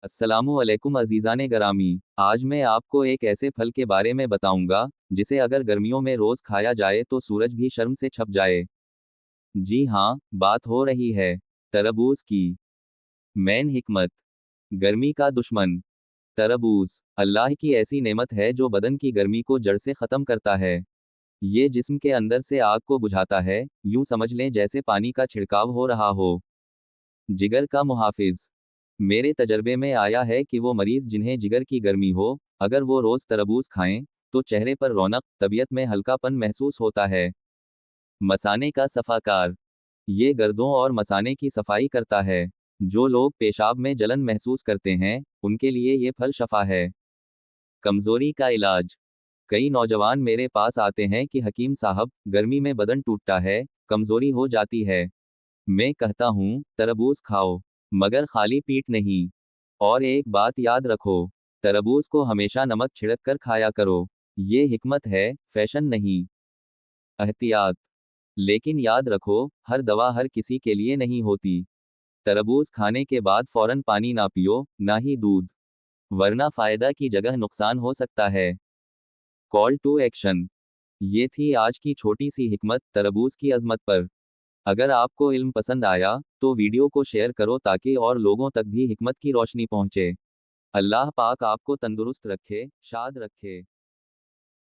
अस्सलामु अलैकुम अजीज़ाने गरामी। आज मैं आपको एक ऐसे फल के बारे में बताऊंगा जिसे अगर गर्मियों में रोज खाया जाए तो सूरज भी शर्म से छप जाए। जी हाँ, बात हो रही है तरबूज की। मैन हिकमत। गर्मी का दुश्मन। तरबूज अल्लाह की ऐसी नेमत है जो बदन की गर्मी को जड़ से खत्म करता है। ये जिस्म के अंदर से आग को बुझाता है, यूं समझ लें जैसे पानी का छिड़काव हो रहा हो। जिगर का मुहाफिज। मेरे तजर्बे में आया है कि वो मरीज जिन्हें जिगर की गर्मी हो, अगर वो रोज तरबूज खाएं तो चेहरे पर रौनक, तबीयत में हल्कापन महसूस होता है। मसाने का सफाकार। ये गर्दों और मसाने की सफाई करता है। जो लोग पेशाब में जलन महसूस करते हैं, उनके लिए ये फल शफा है। कमजोरी का इलाज। कई नौजवान मेरे पास आते हैं कि हकीम साहब, गर्मी में बदन टूटता है, कमजोरी हो जाती है। मैं कहता हूँ तरबूज खाओ, मगर खाली पेट नहीं। और एक बात याद रखो, तरबूज को हमेशा नमक छिड़क कर खाया करो। ये हिकमत है, फैशन नहीं। एहतियात। लेकिन याद रखो, हर दवा हर किसी के लिए नहीं होती। तरबूज खाने के बाद फौरन पानी ना पियो, ना ही दूध, वरना फायदा की जगह नुकसान हो सकता है। Call to action. ये थी आज की छोटी सी हिकमत तरबूज की अजमत पर। अगर आपको इल्म पसंद आया तो वीडियो को शेयर करो ताकि और लोगों तक भी हिकमत की रोशनी पहुंचे। अल्लाह पाक आपको तंदुरुस्त रखे, शाद रखे।